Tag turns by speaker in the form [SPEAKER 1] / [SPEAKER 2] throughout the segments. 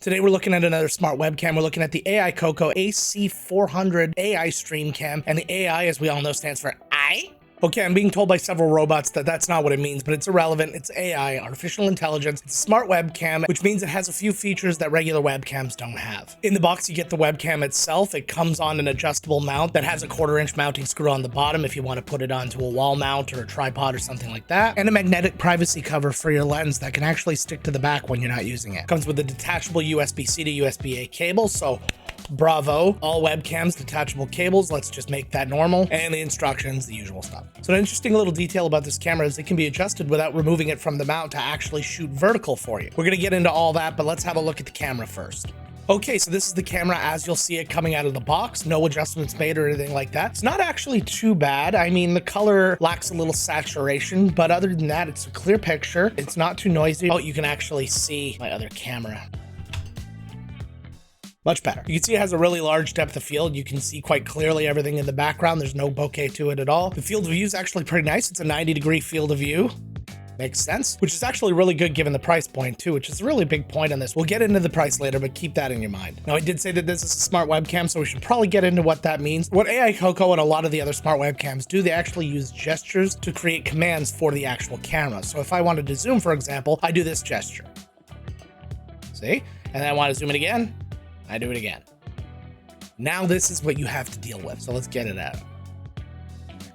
[SPEAKER 1] Today we're looking at another smart webcam. We're looking at the AICoco AC400 AI Streamcam, and the AI, as we all know, stands for I. Okay, I'm being told by several robots that that's not what it means, but it's irrelevant. It's AI, artificial intelligence. It's a smart webcam, which means it has a few features that regular webcams don't have. In the box, you get the webcam itself. It comes on an adjustable mount that has a 1/4-inch mounting screw on the bottom if you want to put it onto a wall mount or a tripod or something like that, and a magnetic privacy cover for your lens that can actually stick to the back when you're not using it. Comes with a detachable USB-C to USB-A cable, so bravo. All webcams, detachable cables. Let's just make that normal. And the instructions, the usual stuff. So an interesting little detail about this camera is it can be adjusted without removing it from the mount to actually shoot vertical for you. We're going to get into all that, but let's have a look at the camera first. Okay, so this is the camera as you'll see it coming out of the box. No adjustments made or anything like that. It's not actually too bad. I mean, the color lacks a little saturation, but other than that, it's a clear picture. It's not too noisy. Oh, you can actually see my other camera. Much better. You can see it has a really large depth of field. You can see quite clearly everything in the background. There's no bokeh to it at all. The field of view is actually pretty nice. It's a 90-degree field of view. Makes sense, which is actually really good given the price point too, which is a really big point on this. We'll get into the price later, but keep that in your mind. Now, I did say that this is a smart webcam, so we should probably get into what that means. What AICoco and a lot of the other smart webcams do, they actually use gestures to create commands for the actual camera. So if I wanted to zoom, for example, I do this gesture. See? And then I want to zoom in again. I do it again. Now this is what you have to deal with. So let's get it out.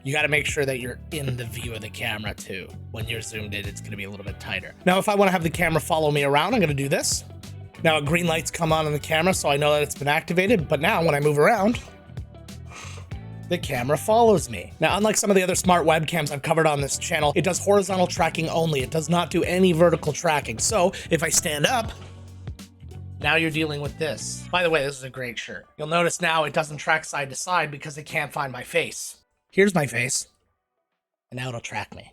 [SPEAKER 1] You got to make sure that you're in the view of the camera too. When you're zoomed in, it's going to be a little bit tighter. Now, if I want to have the camera follow me around, I'm going to do this. Now green lights come on the camera, so I know that it's been activated. But now when I move around, the camera follows me. Now, unlike some of the other smart webcams I've covered on this channel, it does horizontal tracking only. It does not do any vertical tracking. So if I stand up, now you're dealing with this. By the way, this is a great shirt. You'll notice now it doesn't track side to side because it can't find my face. Here's my face, and now it'll track me.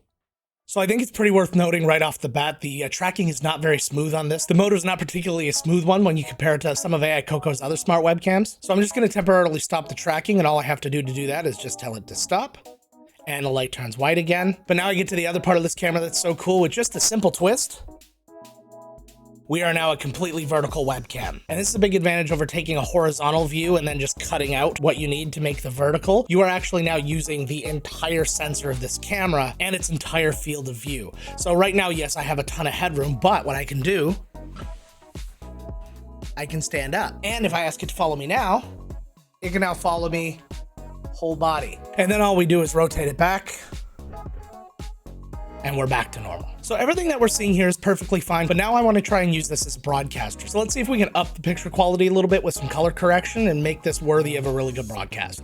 [SPEAKER 1] So I think it's pretty worth noting right off the bat, the tracking is not very smooth on this. The motor is not particularly a smooth one when you compare it to some of AICoco's other smart webcams. So I'm just going to temporarily stop the tracking, and all I have to do that is just tell it to stop. And the light turns white again. But now I get to the other part of this camera that's so cool. With just a simple twist, we are now a completely vertical webcam. And this is a big advantage over taking a horizontal view and then just cutting out what you need to make the vertical. You are actually now using the entire sensor of this camera and its entire field of view. So right now, yes, I have a ton of headroom, but what I can do, I can stand up. And if I ask it to follow me now, it can now follow me whole body. And then all we do is rotate it back, and we're back to normal. So everything that we're seeing here is perfectly fine, but now I want to try and use this as a broadcaster. So let's see if we can up the picture quality a little bit with some color correction and make this worthy of a really good broadcast.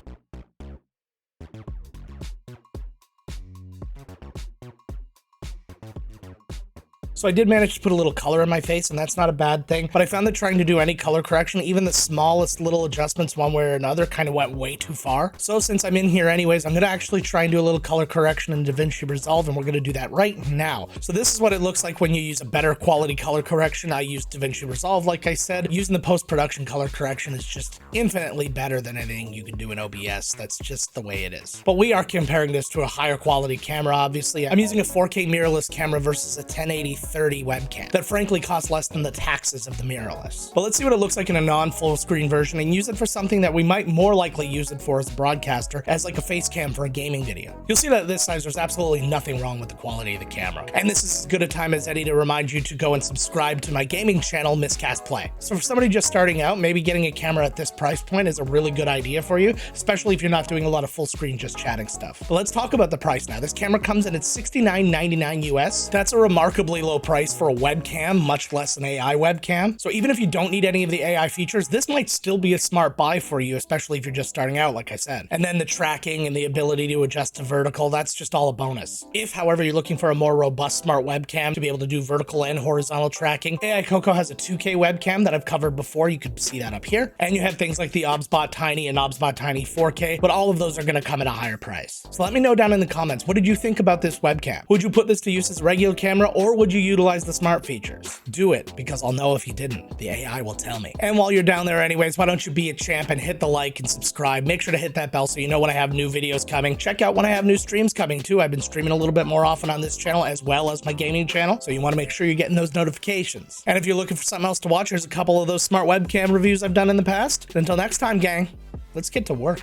[SPEAKER 1] So I did manage to put a little color in my face, and that's not a bad thing, but I found that trying to do any color correction, even the smallest little adjustments one way or another, kind of went way too far. So since I'm in here anyways, I'm going to actually try and do a little color correction in DaVinci Resolve, and we're going to do that right now. So this is what it looks like when you use a better quality color correction. I use DaVinci Resolve, like I said. Using the post-production color correction is just infinitely better than anything you can do in OBS. That's just the way it is. But we are comparing this to a higher quality camera, obviously. I'm using a 4K mirrorless camera versus a 1080/30 webcam that frankly costs less than the taxes of the mirrorless. But let's see what it looks like in a non-full screen version and use it for something that we might more likely use it for as a broadcaster, as like a face cam for a gaming video. You'll see that at this size there's absolutely nothing wrong with the quality of the camera. And this is as good a time as any to remind you to go and subscribe to my gaming channel, Miscast Play. So for somebody just starting out, maybe getting a camera at this price point is a really good idea for you, especially if you're not doing a lot of full screen just chatting stuff. But let's talk about the price now. This camera comes in at $69.99 US. That's a remarkably low price for a webcam, much less an AI webcam. So even if you don't need any of the AI features, this might still be a smart buy for you, especially if you're just starting out, like I said. And then the tracking and the ability to adjust to vertical, that's just all a bonus. If, however, you're looking for a more robust smart webcam to be able to do vertical and horizontal tracking, AICoco has a 2K webcam that I've covered before. You could see that up here. And you have things like the OBSBot Tiny and OBSBot Tiny 4K, but all of those are going to come at a higher price. So let me know down in the comments, what did you think about this webcam? Would you put this to use as a regular camera, or would you utilize the smart features? Do it, because I'll know if you didn't. The AI will tell me. And while you're down there anyways, why don't you be a champ and hit the like and subscribe. Make sure to hit that bell so you know when I have new videos coming. Check out when I have new streams coming too. I've been streaming a little bit more often on this channel as well as my gaming channel, so you want to make sure you're getting those notifications. And if you're looking for something else to watch, there's a couple of those smart webcam reviews I've done in the past. Until next time, gang, let's get to work.